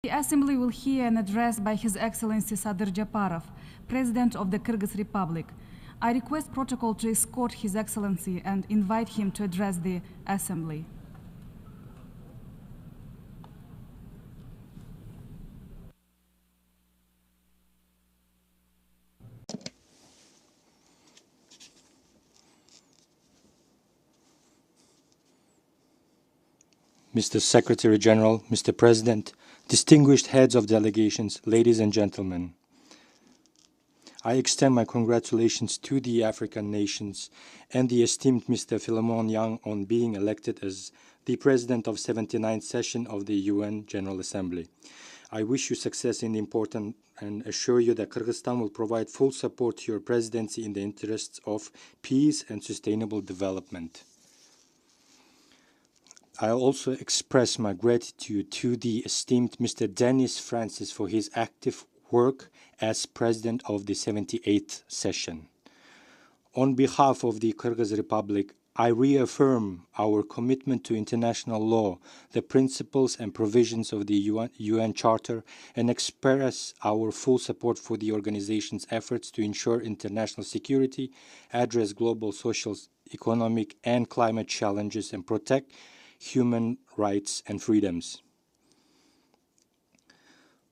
The Assembly will hear an address by His Excellency Sadyr Zhaparov, President of the Kyrgyz Republic. I request protocol to escort His Excellency and invite him to address the Assembly. Mr. Secretary General, Mr. President, distinguished heads of delegations, ladies and gentlemen, I extend my congratulations to the African nations and the esteemed Mr. Philemon Jung on being elected as the President of 79th session of the UN General Assembly. I wish you success in the important and assure you that Kyrgyzstan will provide full support to your presidency in the interests of peace and sustainable development. I also express my gratitude to the esteemed Mr. Denis Francis for his active work as President of the 78th session. On behalf of the Kyrgyz Republic, I reaffirm our commitment to international law, the principles and provisions of the UN Charter, and express our full support for the organization's efforts to ensure international security, address global social, economic, and climate challenges, and protect human rights and freedoms.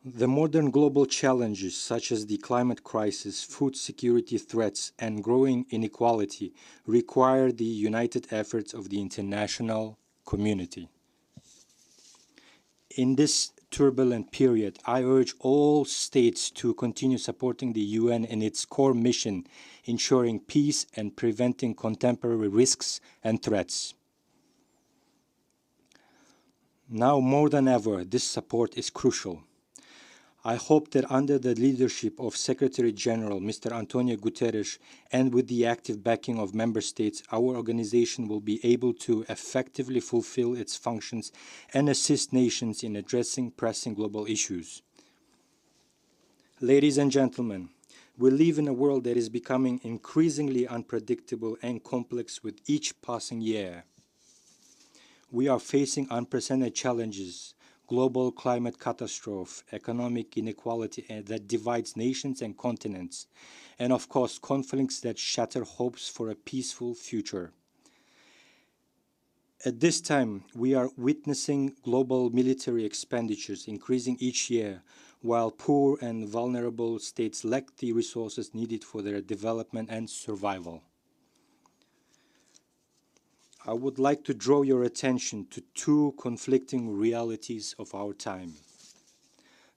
The modern global challenges such as the climate crisis, food security threats, and growing inequality require the united efforts of the international community. In this turbulent period, I urge all states to continue supporting the UN in its core mission, ensuring peace and preventing contemporary risks and threats. Now more than ever, this support is crucial. I hope that under the leadership of Secretary General Mr. Antonio Guterres and with the active backing of member states, our organization will be able to effectively fulfill its functions and assist nations in addressing pressing global issues. Ladies and gentlemen, we live in a world that is becoming increasingly unpredictable and complex with each passing year. We are facing unprecedented challenges, global climate catastrophe, economic inequality that divides nations and continents, and of course conflicts that shatter hopes for a peaceful future. At this time, we are witnessing global military expenditures increasing each year, while poor and vulnerable states lack the resources needed for their development and survival. I would like to draw your attention to two conflicting realities of our time.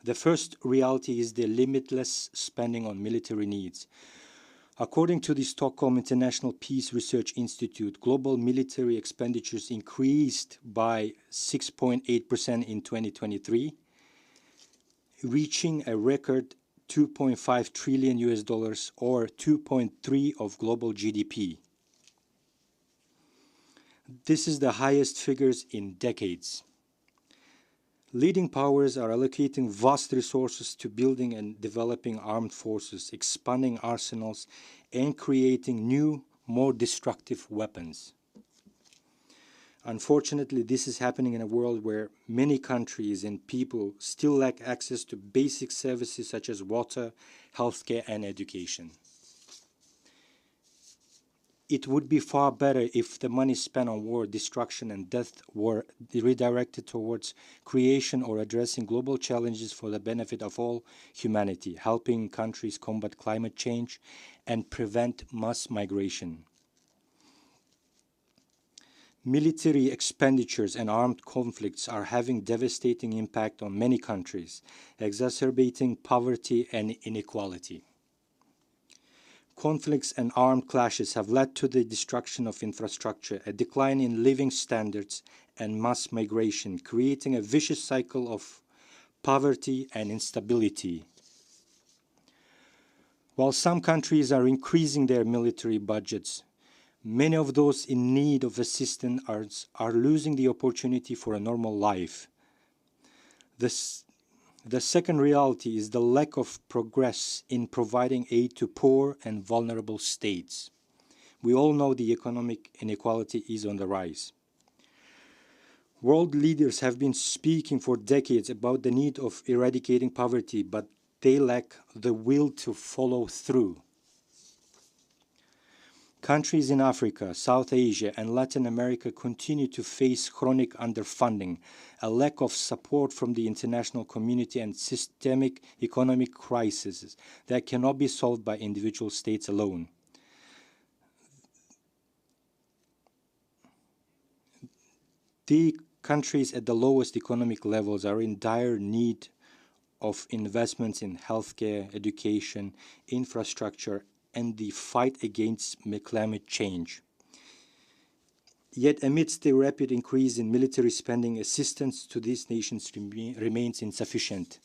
The first reality is the limitless spending on military needs. According to the Stockholm International Peace Research Institute, global military expenditures increased by 6.8% in 2023, reaching a record $2.5 trillion or 2.3% of global GDP. This is the highest figures in decades. Leading powers are allocating vast resources to building and developing armed forces, expanding arsenals, and creating new, more destructive weapons. Unfortunately, this is happening in a world where many countries and people still lack access to basic services such as water, healthcare, and education. It would be far better if the money spent on war, destruction, and death were redirected towards creation or addressing global challenges for the benefit of all humanity, helping countries combat climate change and prevent mass migration. Military expenditures and armed conflicts are having devastating impact on many countries, exacerbating poverty and inequality. Conflicts and armed clashes have led to the destruction of infrastructure, a decline in living standards, and mass migration, creating a vicious cycle of poverty and instability. While some countries are increasing their military budgets, many of those in need of assistance are losing the opportunity for a normal life. The second reality is the lack of progress in providing aid to poor and vulnerable states. We all know the economic inequality is on the rise. World leaders have been speaking for decades about the need of eradicating poverty, but they lack the will to follow through. Countries in Africa, South Asia, and Latin America continue to face chronic underfunding, a lack of support from the international community, and systemic economic crises that cannot be solved by individual states alone. The countries at the lowest economic levels are in dire need of investments in healthcare, education, infrastructure, and the fight against climate change. Yet, amidst the rapid increase in military spending, assistance to these nations remains insufficient.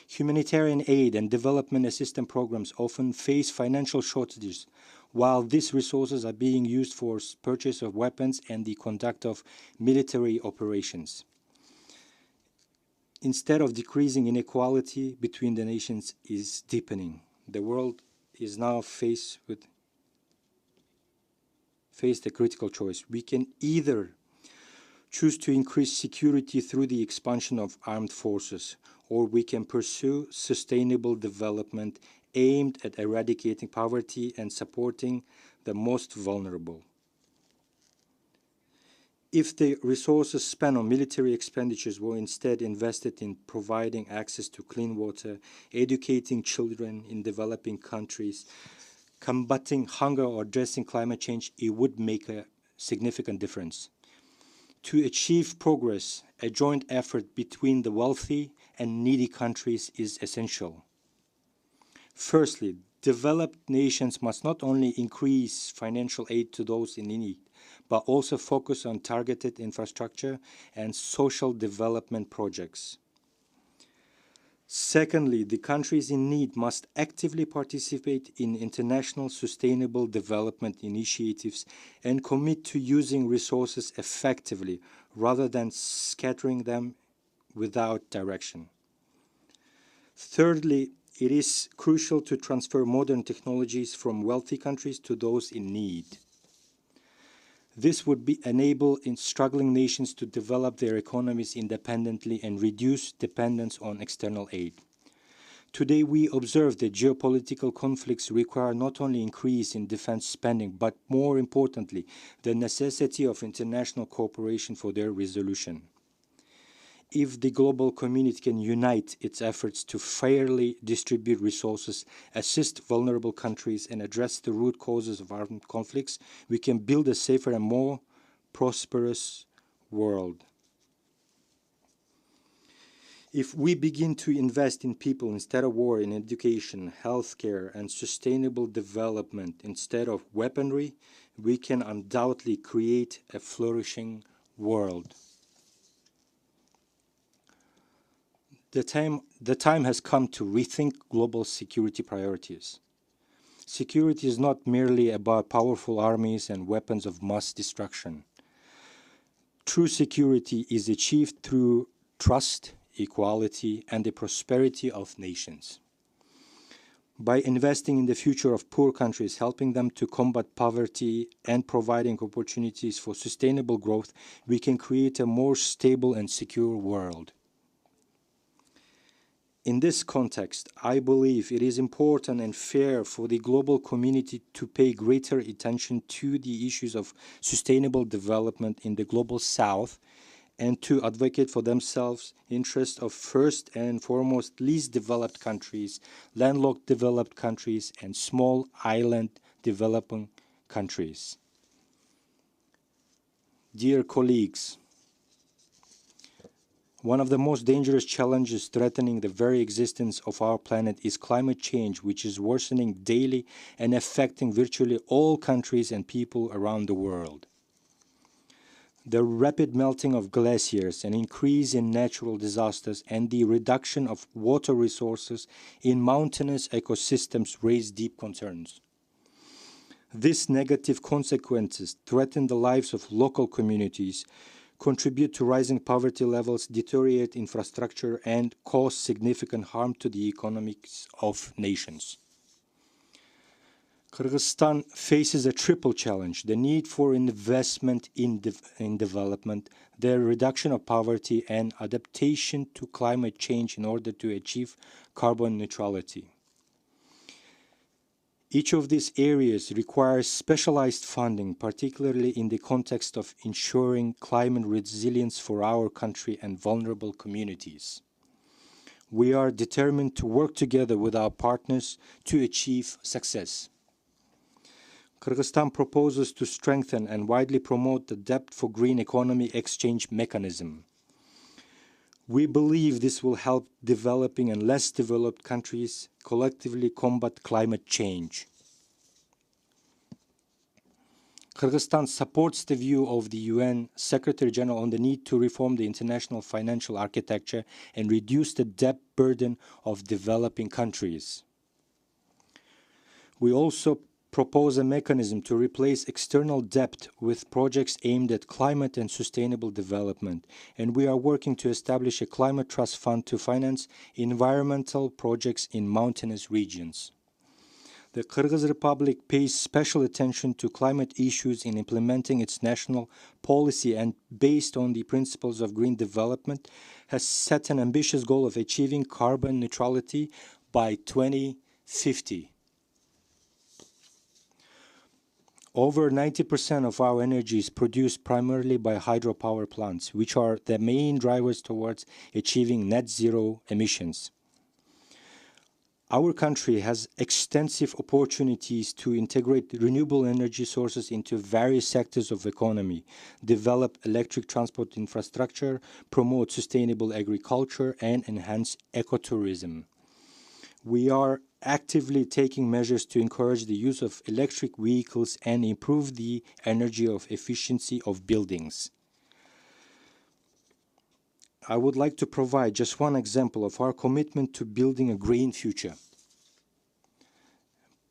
Humanitarian aid and development assistance programs often face financial shortages, while these resources are being used for purchase of weapons and the conduct of military operations. Instead of decreasing, inequality between the nations is deepening. The world is now faced a critical choice. We can either choose to increase security through the expansion of armed forces, or we can pursue sustainable development aimed at eradicating poverty and supporting the most vulnerable. If the resources spent on military expenditures were instead invested in providing access to clean water, educating children in developing countries, combating hunger, or addressing climate change, it would make a significant difference. To achieve progress, a joint effort between the wealthy and needy countries is essential. Firstly, developed nations must not only increase financial aid to those in need, but also focus on targeted infrastructure and social development projects. Secondly, the countries in need must actively participate in international sustainable development initiatives and commit to using resources effectively rather than scattering them without direction. Thirdly, it is crucial to transfer modern technologies from wealthy countries to those in need. This would enable struggling nations to develop their economies independently and reduce dependence on external aid. Today, we observe that geopolitical conflicts require not only increase in defense spending, but more importantly, the necessity of international cooperation for their resolution. If the global community can unite its efforts to fairly distribute resources, assist vulnerable countries, and address the root causes of armed conflicts, we can build a safer and more prosperous world. If we begin to invest in people instead of war, in education, healthcare, and sustainable development instead of weaponry, we can undoubtedly create a flourishing world. The time has come to rethink global security priorities. Security is not merely about powerful armies and weapons of mass destruction. True security is achieved through trust, equality, and the prosperity of nations. By investing in the future of poor countries, helping them to combat poverty, and providing opportunities for sustainable growth, we can create a more stable and secure world. In this context, I believe it is important and fair for the global community to pay greater attention to the issues of sustainable development in the global south and to advocate for themselves interests of first and foremost least developed countries, landlocked developed countries, and small island developing countries. Dear colleagues, one of the most dangerous challenges threatening the very existence of our planet is climate change, which is worsening daily and affecting virtually all countries and people around the world. The rapid melting of glaciers, an increase in natural disasters, and the reduction of water resources in mountainous ecosystems raise deep concerns. These negative consequences threaten the lives of local communities, contribute to rising poverty levels, deteriorate infrastructure, and cause significant harm to the economies of nations. Kyrgyzstan faces a triple challenge: the need for investment in development, the reduction of poverty, and adaptation to climate change in order to achieve carbon neutrality. Each of these areas requires specialized funding, particularly in the context of ensuring climate resilience for our country and vulnerable communities. We are determined to work together with our partners to achieve success. Kyrgyzstan proposes to strengthen and widely promote the Debt for Green Economy exchange mechanism. We believe this will help developing and less developed countries collectively combat climate change. Kyrgyzstan supports the view of the UN Secretary General on the need to reform the international financial architecture and reduce the debt burden of developing countries. We also propose a mechanism to replace external debt with projects aimed at climate and sustainable development, and we are working to establish a climate trust fund to finance environmental projects in mountainous regions. The Kyrgyz Republic pays special attention to climate issues in implementing its national policy and, based on the principles of green development, has set an ambitious goal of achieving carbon neutrality by 2050. Over 90% of our energy is produced primarily by hydropower plants, which are the main drivers towards achieving net zero emissions. Our country has extensive opportunities to integrate renewable energy sources into various sectors of economy, develop electric transport infrastructure, promote sustainable agriculture, and enhance ecotourism. We are actively taking measures to encourage the use of electric vehicles and improve the energy efficiency of buildings. I would like to provide just one example of our commitment to building a green future.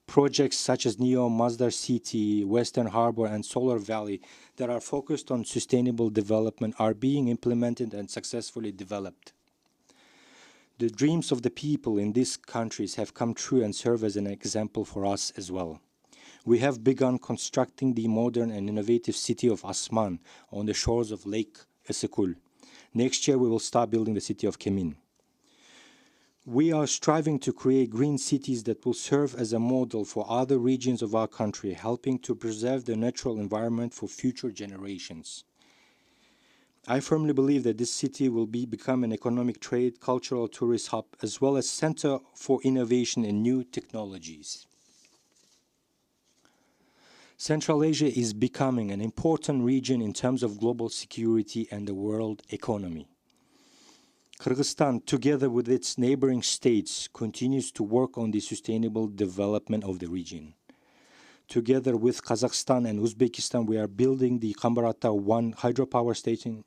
Projects such as NEOM, Masdar City, Western Harbor, and Solar Valley that are focused on sustainable development are being implemented and successfully developed. The dreams of the people in these countries have come true and serve as an example for us as well. We have begun constructing the modern and innovative city of Asman on the shores of Lake Esekul. Next year, we will start building the city of Kemin. We are striving to create green cities that will serve as a model for other regions of our country, helping to preserve the natural environment for future generations. I firmly believe that this city will become an economic, trade, cultural, tourist hub, as well as center for innovation and new technologies. Central Asia is becoming an important region in terms of global security and the world economy. Kyrgyzstan, together with its neighboring states, continues to work on the sustainable development of the region. Together with Kazakhstan and Uzbekistan, we are building the Kambarata 1 hydropower station,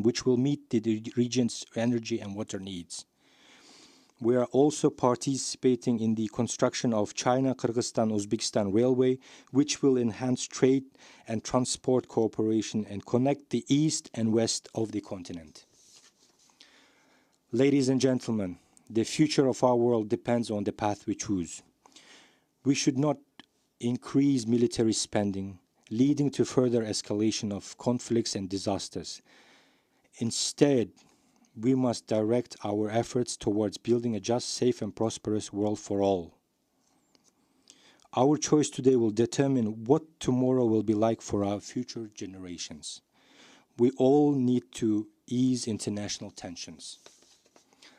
which will meet the region's energy and water needs. We are also participating in the construction of China-Kyrgyzstan-Uzbekistan Railway, which will enhance trade and transport cooperation and connect the east and west of the continent. Ladies and gentlemen, the future of our world depends on the path we choose. We should not increase military spending, leading to further escalation of conflicts and disasters. Instead, we must direct our efforts towards building a just, safe, and prosperous world for all. Our choice today will determine what tomorrow will be like for our future generations. We all need to ease international tensions.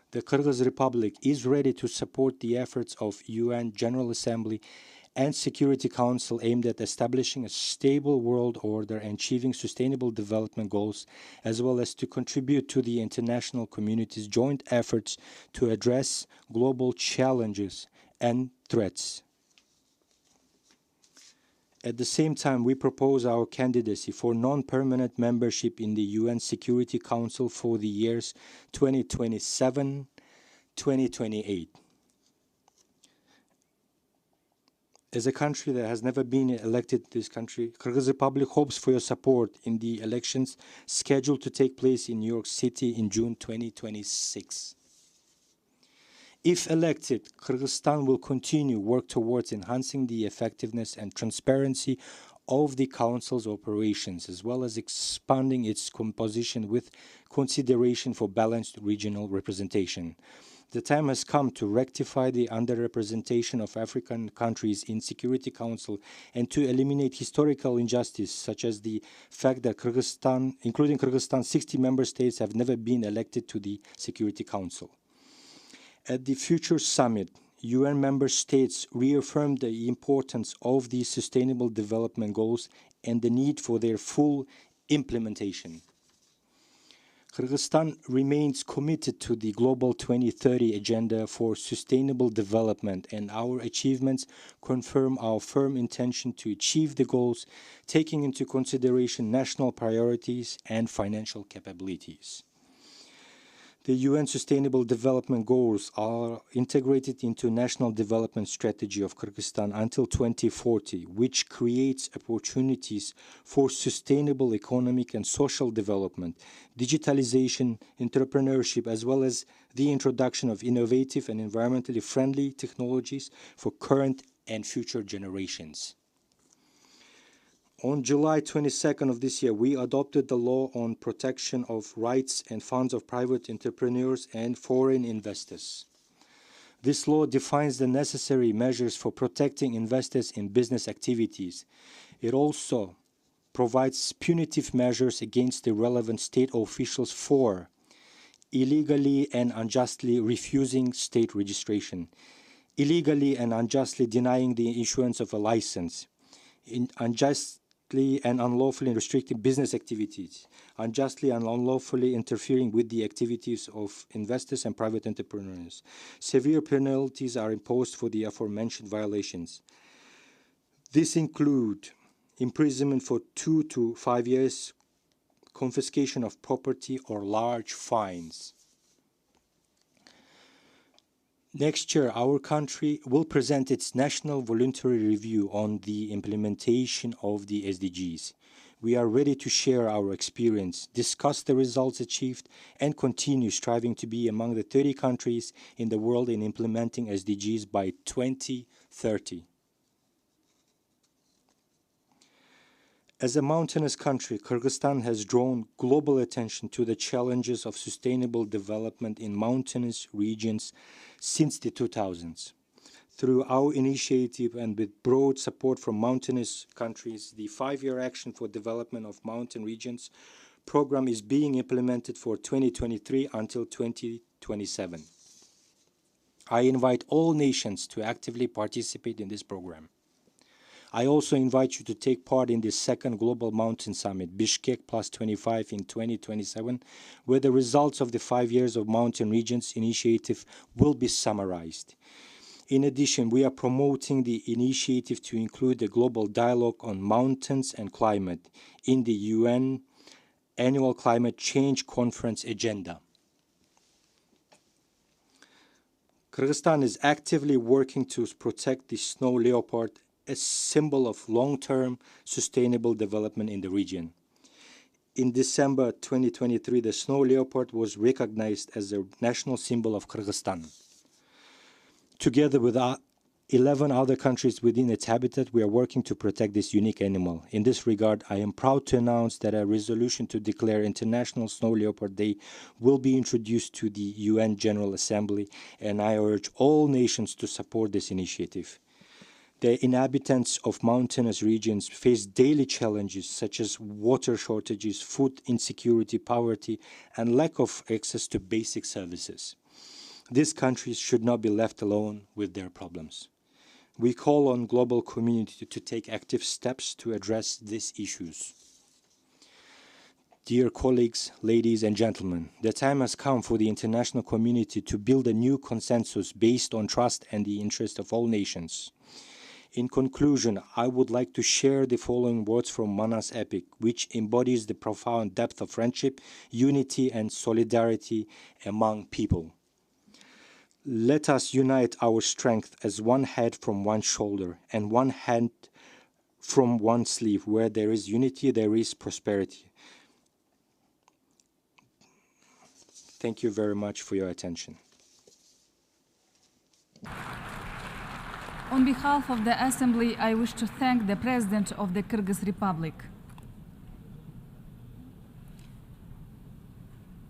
The Kyrgyz Republic is ready to support the efforts of UN General Assembly and Security Council aimed at establishing a stable world order and achieving sustainable development goals, as well as to contribute to the international community's joint efforts to address global challenges and threats. At the same time, we propose our candidacy for non-permanent membership in the UN Security Council for the years 2027-2028. As a country that has never been elected to this country, Kyrgyz Republic hopes for your support in the elections scheduled to take place in New York City in June 2026. If elected, Kyrgyzstan will continue work towards enhancing the effectiveness and transparency of the Council's operations, as well as expanding its composition with consideration for balanced regional representation. The time has come to rectify the underrepresentation of African countries in Security Council and to eliminate historical injustice, such as the fact that Kyrgyzstan, including Kyrgyzstan, 60 member states have never been elected to the Security Council. At the future summit, UN member states reaffirmed the importance of the Sustainable Development Goals and the need for their full implementation. Kyrgyzstan remains committed to the Global 2030 Agenda for Sustainable Development, and our achievements confirm our firm intention to achieve the goals, taking into consideration national priorities and financial capabilities. The UN Sustainable Development Goals are integrated into National Development Strategy of Kyrgyzstan until 2040, which creates opportunities for sustainable economic and social development, digitalization, entrepreneurship, as well as the introduction of innovative and environmentally friendly technologies for current and future generations. On July 22nd of this year, we adopted the law on protection of rights and funds of private entrepreneurs and foreign investors. This law defines the necessary measures for protecting investors in business activities. It also provides punitive measures against the relevant state officials for illegally and unjustly refusing state registration, illegally and unjustly denying the issuance of a license, unjustly and unlawfully restricting business activities, unjustly and unlawfully interfering with the activities of investors and private entrepreneurs. Severe penalties are imposed for the aforementioned violations. This include imprisonment for 2 to 5 years, confiscation of property, or large fines. Next year, our country will present its national voluntary review on the implementation of the SDGs. We are ready to share our experience, discuss the results achieved, and continue striving to be among the 30 countries in the world in implementing SDGs by 2030. As a mountainous country, Kyrgyzstan has drawn global attention to the challenges of sustainable development in mountainous regions since the 2000s. Through our initiative and with broad support from mountainous countries, the 5-year Action for Development of Mountain Regions program is being implemented for 2023 until 2027. I invite all nations to actively participate in this program. I also invite you to take part in the second Global Mountain Summit, Bishkek Plus 25 in 2027, where the results of the 5 years of Mountain Regions initiative will be summarized. In addition, we are promoting the initiative to include a global dialogue on mountains and climate in the UN Annual Climate Change Conference agenda. Kyrgyzstan is actively working to protect the snow leopard, a symbol of long-term sustainable development in the region. In December 2023, the snow leopard was recognized as a national symbol of Kyrgyzstan. Together with 11 other countries within its habitat, we are working to protect this unique animal. In this regard, I am proud to announce that a resolution to declare International Snow Leopard Day will be introduced to the UN General Assembly, and I urge all nations to support this initiative. The inhabitants of mountainous regions face daily challenges such as water shortages, food insecurity, poverty, and lack of access to basic services. These countries should not be left alone with their problems. We call on the global community to take active steps to address these issues. Dear colleagues, ladies and gentlemen, the time has come for the international community to build a new consensus based on trust and the interest of all nations. In conclusion, I would like to share the following words from Manas epic, which embodies the profound depth of friendship, unity, and solidarity among people. Let us unite our strength as one head from one shoulder and one hand from one sleeve. Where there is unity, there is prosperity. Thank you very much for your attention. On behalf of the Assembly, I wish to thank the President of the Kyrgyz Republic.